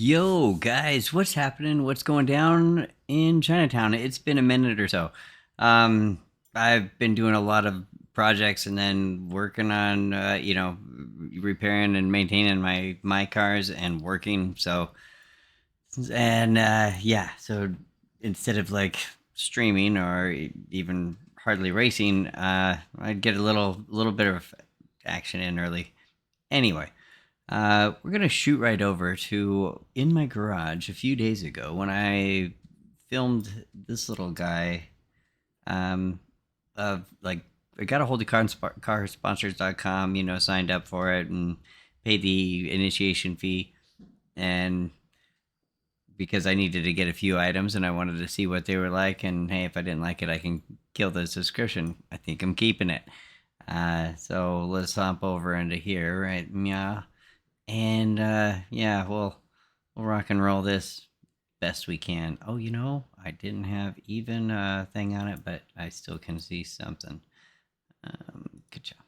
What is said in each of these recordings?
Yo, guys, what's happening? What's going down in Chinatown? It's been a minute or so. I've been doing a lot of projects and then working on, repairing and maintaining my cars and working. So instead of like streaming or even hardly racing, I'd get a little bit of action in early. Anyway, we're gonna shoot right over to in my garage a few days ago when I filmed this little guy. Um, of like I got a hold of carsponsors.com, signed up for it and paid the initiation fee, and because I needed to get a few items and I wanted to see what they were like, and hey, if I didn't like it, I can kill the subscription. I think I'm keeping it. So let's hop over into here, right? Yeah. And yeah, we'll rock and roll this best we can. Oh, I didn't have even a thing on it, but I still can see something. Good job.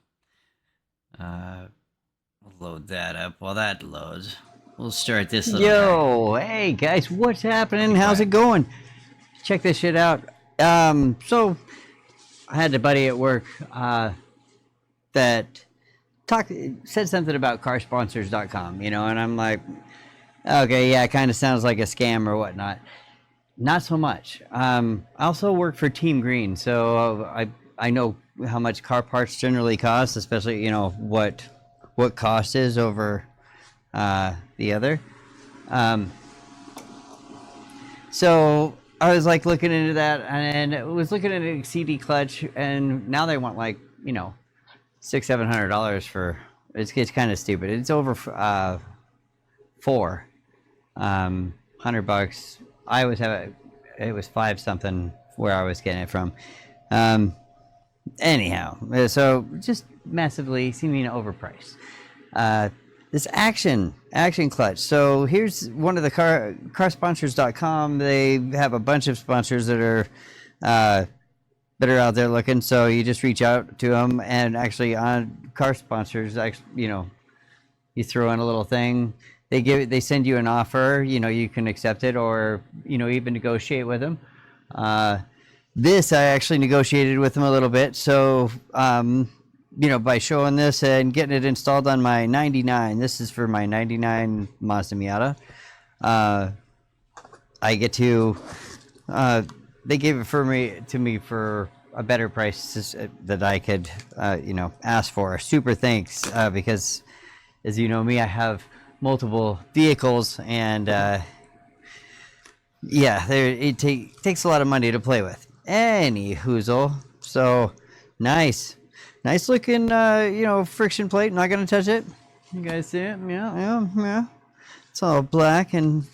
We'll load that up. While that loads, we'll start this little guy. Yo, hey guys, what's happening? Be How's quiet. it going? Check this shit out. So I had a buddy at work that said something about carsponsors.com, and I'm like, okay, yeah, it kind of sounds like a scam or whatnot. Not so much. I also work for Team Green, so I know how much car parts generally cost, especially what cost is over the other. Um, So I was like looking into that, and I was looking at a CD clutch, and now they want like $600-700 for it's kind of stupid. It's over four, 100 bucks. I always have it was five something where I was getting it from. Um, anyhow, so just massively seeming overpriced. Uh, this action clutch. So here's one of the carsponsors.com. They have a bunch of sponsors uh, that are out there looking. So you just reach out to them, and actually on car sponsors, actually, you throw in a little thing. They send you an offer. You can accept it, or even negotiate with them. Uh, this I actually negotiated with them a little bit. So by showing this and getting it installed on my 99. This is for my 99 Mazda Miata. Uh, I get to. They gave it to me for a better price that I could, ask for. Super thanks, because, as you know me, I have multiple vehicles, and yeah, takes a lot of money to play with. Any hoozle. So nice looking, friction plate. Not gonna touch it. You guys see it? Yeah. It's all black and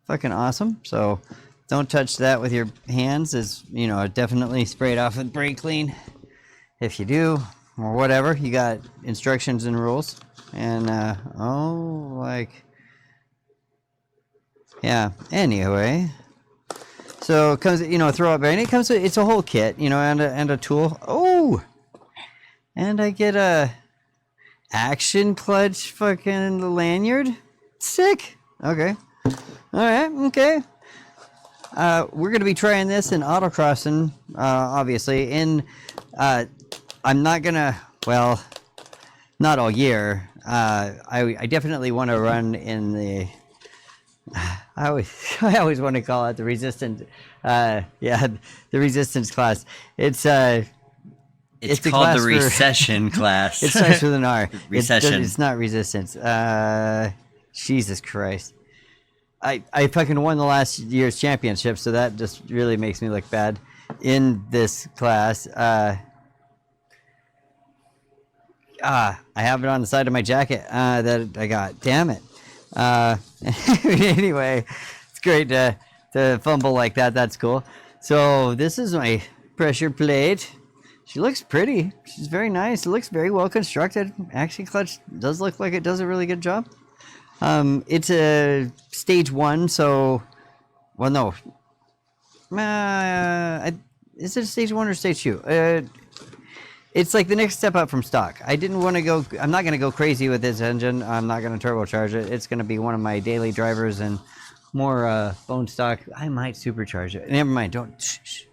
fucking awesome. So don't touch that with your hands. Is definitely spray it off with brake clean. If you do, or whatever, you got instructions and rules. And yeah. Anyway, so it comes, throw up bearing. It comes, it's a whole kit, and a tool. Oh, and I get a action clutch fucking lanyard. Sick. Okay. All right. Okay. We're gonna be trying this in autocrossing, obviously. I'm not gonna. Well, not all year. I definitely want to run in the. I always want to call it the resistance. Yeah, the resistance class. It's It's a called the class for. recession class. It starts with an R. Recession. It's not resistance. Jesus Christ. I fucking won the last year's championship, so that just really makes me look bad in this class. I have it on the side of my jacket that I got. Damn it. Anyway, it's great to fumble like that. That's cool. So this is my pressure plate. She looks pretty. She's very nice. It looks very well constructed. Action clutch does look like it does a really good job. It's a stage one, so no. Is it a stage one or stage two? it's like the next step up from stock. I didn't want to go. I'm not going to go crazy with this engine. I'm not going to turbocharge it. It's going to be one of my daily drivers and more bone stock. I might supercharge it. Never mind. Don't. Shh.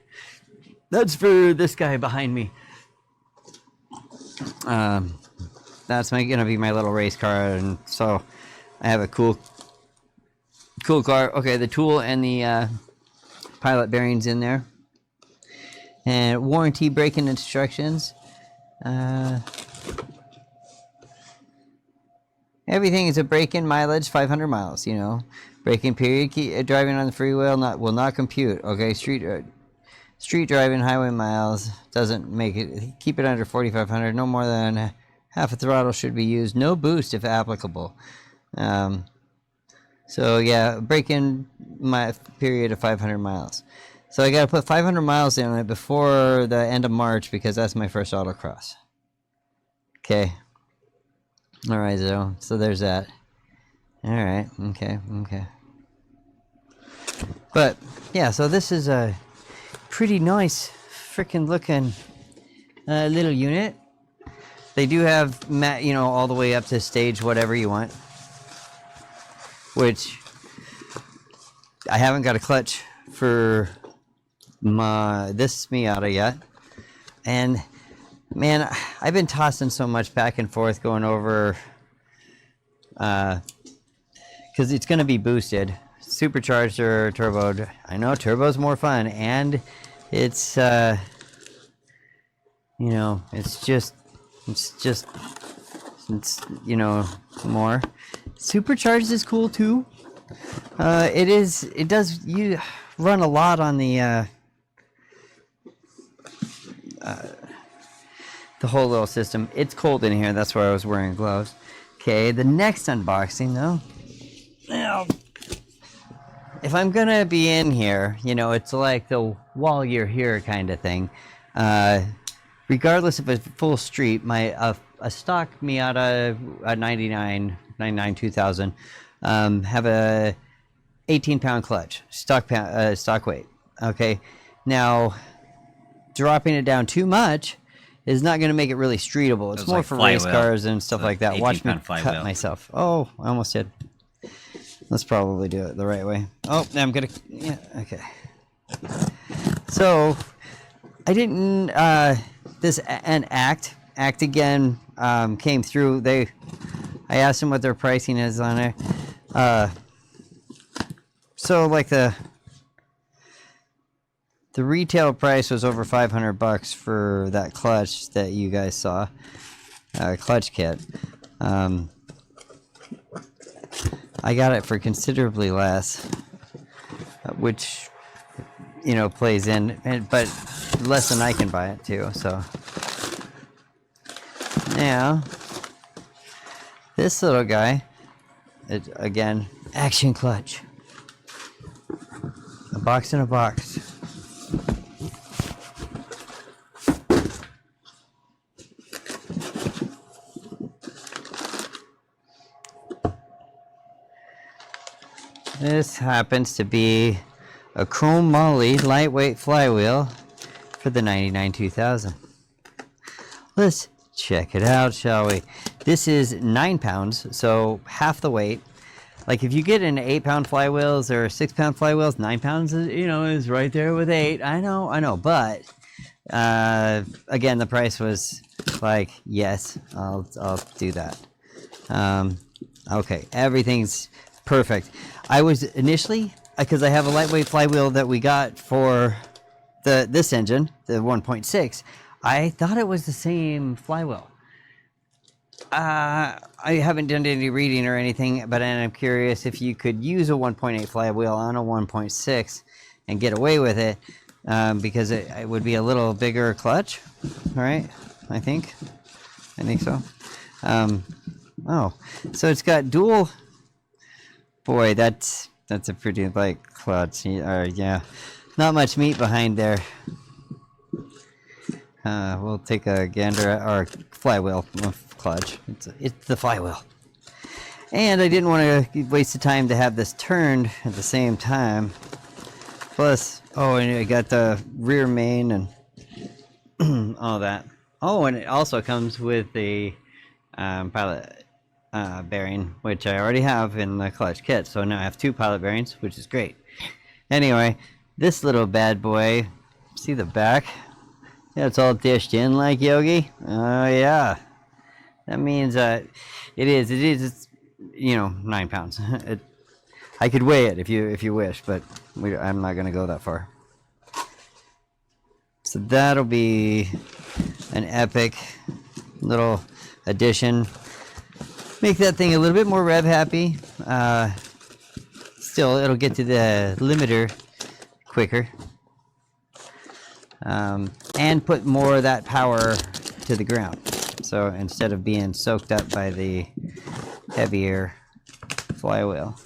That's for this guy behind me. That's going to be my little race car, and so I have a cool car. Okay, the tool and the pilot bearings in there, and warranty braking instructions. Everything is a break-in mileage, 500 miles. You know, braking period. Driving on the freeway will not compute. Okay, street driving, highway miles doesn't make it. Keep it under 4,500. No more than half a throttle should be used. No boost if applicable. So yeah, break-in my period of 500 miles. So I got to put 500 miles in it before the end of March because that's my first autocross. Okay. All right, so there's that. All right. Okay. But yeah, so this is a pretty nice, freaking looking little unit. They do have all the way up to stage whatever you want, which I haven't got a clutch for this Miata yet, and man, I've been tossing so much back and forth going over because it's going to be boosted, supercharged or turboed. I know turbo's more fun, and it's more. Supercharged is cool too. It does you run a lot on the whole little system. It's cold in here, that's why I was wearing gloves. Okay, the next unboxing though. Now, if I'm gonna be in here, it's like the while you're here kind of thing. Regardless of a full street, my a stock Miata 99 2000 have a 18-pound clutch, stock weight. Okay, now dropping it down too much is not going to make it really streetable. It's more like for race cars and stuff like that. Watch me cut myself. Oh, I almost did. Let's probably do it the right way. Oh, I'm gonna. Yeah, okay. So I didn't. This an act again came through. I asked them what their pricing is on it. So like the retail price was over $500 for that clutch that you guys saw, clutch kit. I got it for considerably less, which plays in, but less than I can buy it too. So now this little guy, again, action clutch, a box in a box. This happens to be a chrome moly lightweight flywheel for the 99 2000. Let's check it out, shall we? This is 9 pounds, so half the weight. Like if you get into 8-pound flywheels or 6-pound flywheels, 9 pounds is right there with 8. I know, but again, the price was like, yes, I'll do that. Okay, everything's perfect. I was initially, because I have a lightweight flywheel that we got for this engine, the 1.6, I thought it was the same flywheel. I haven't done any reading or anything, but I'm curious if you could use a 1.8 flywheel on a 1.6 and get away with it, because it would be a little bigger clutch, right? I think so. Oh, so it's got dual. Boy, that's a pretty light clutch. Yeah, not much meat behind there. We'll take a gander at our flywheel clutch. It's the flywheel. And I didn't want to waste the time to have this turned at the same time. Plus, and I got the rear main and all that. Oh, and it also comes with the pilot bearing, which I already have in the clutch kit. So now I have 2 pilot bearings, which is great. Anyway, this little bad boy, see the back? Yeah, it's all dished in like Yogi. Oh yeah, that means it's 9 pounds. I could weigh it if you wish, but I'm not gonna go that far. So that'll be an epic little addition. Make that thing a little bit more rev happy. Still, it'll get to the limiter quicker. And put more of that power to the ground. So instead of being soaked up by the heavier flywheel.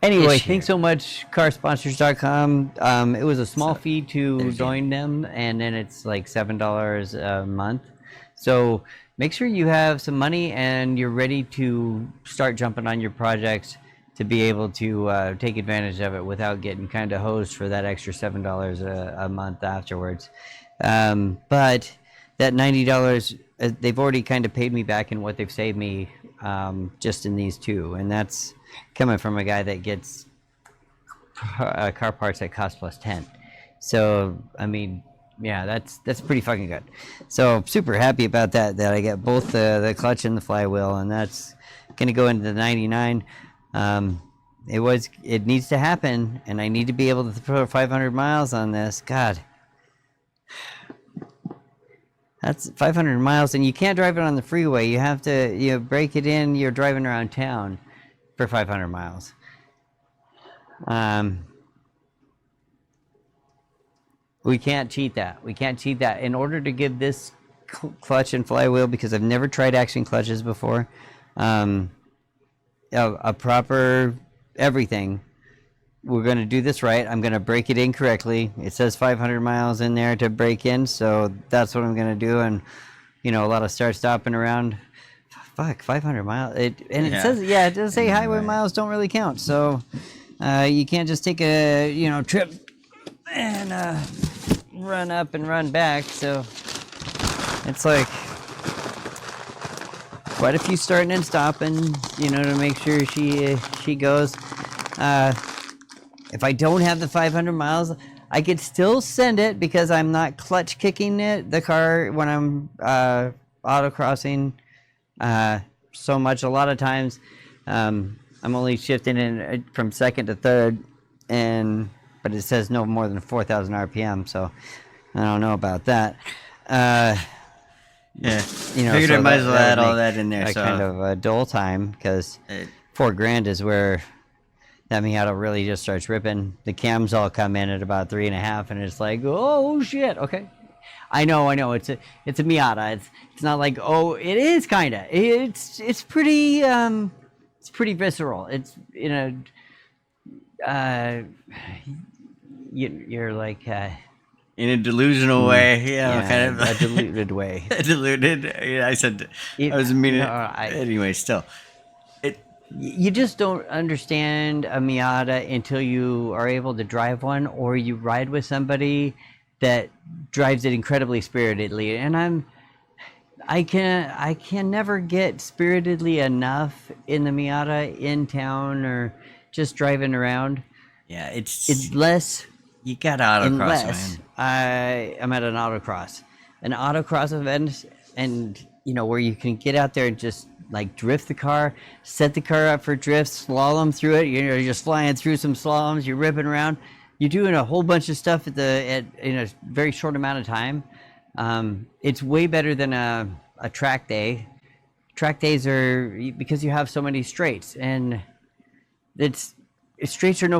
Anyway, thanks so much, carsponsors.com. It was a small fee to join them, and then it's like $7 a month. So make sure you have some money and you're ready to start jumping on your projects to be able to take advantage of it without getting kind of hosed for that extra $7 a month afterwards. But that $90, they've already kind of paid me back in what they've saved me just in these 2, and that's coming from a guy that gets car parts at cost plus 10. So I mean, yeah, that's pretty fucking good. So super happy about that I get both the clutch and the flywheel, and that's gonna go into the 99. It needs to happen, and I need to be able to throw 500 miles on this. God, that's 500 miles, and you can't drive it on the freeway. You have to break it in. You're driving around town for 500 miles. We can't cheat that. We can't cheat that. In order to give this clutch and flywheel, because I've never tried action clutches before, a proper everything, we're going to do this right. I'm going to break it in correctly. It says 500 miles in there to break in, so that's what I'm going to do. And a lot of start stopping around. Fuck, 500 miles. It says, it does say highway miles don't really count. So you can't just take a trip and run up and run back. So it's like quite a few starting and stopping, to make sure she goes. If I don't have the 500 miles, I could still send it because I'm not clutch kicking the car when I'm autocrossing so much. A lot of times I'm only shifting in from second to third, but it says no more than 4,000 RPM, so I don't know about that. Yeah, figured I might as well add all that in there. A so kind of a dull time, because $4,000 is where that Miata really just starts ripping. The cams all come in at about 3.5, and it's like, oh shit, okay. I know. It's a Miata. It's not like, oh, it is kind of. It's pretty visceral. It's you're like. In a delusional way, kind of a diluted way. Diluted. Yeah, I said I was meaning. Anyway, still, you just don't understand a Miata until you are able to drive one, or you ride with somebody that drives it incredibly spiritedly. And I can never get spiritedly enough in the Miata in town or just driving around. Yeah, it's less. You got autocross, unless man. I'm at an autocross event, and where you can get out there and just like drift the car, set the car up for drifts, slalom through it. You're just flying through some slaloms, you're ripping around, you're doing a whole bunch of stuff in a very short amount of time. It's way better than a track day. Track days are because you have so many straights, and straights are no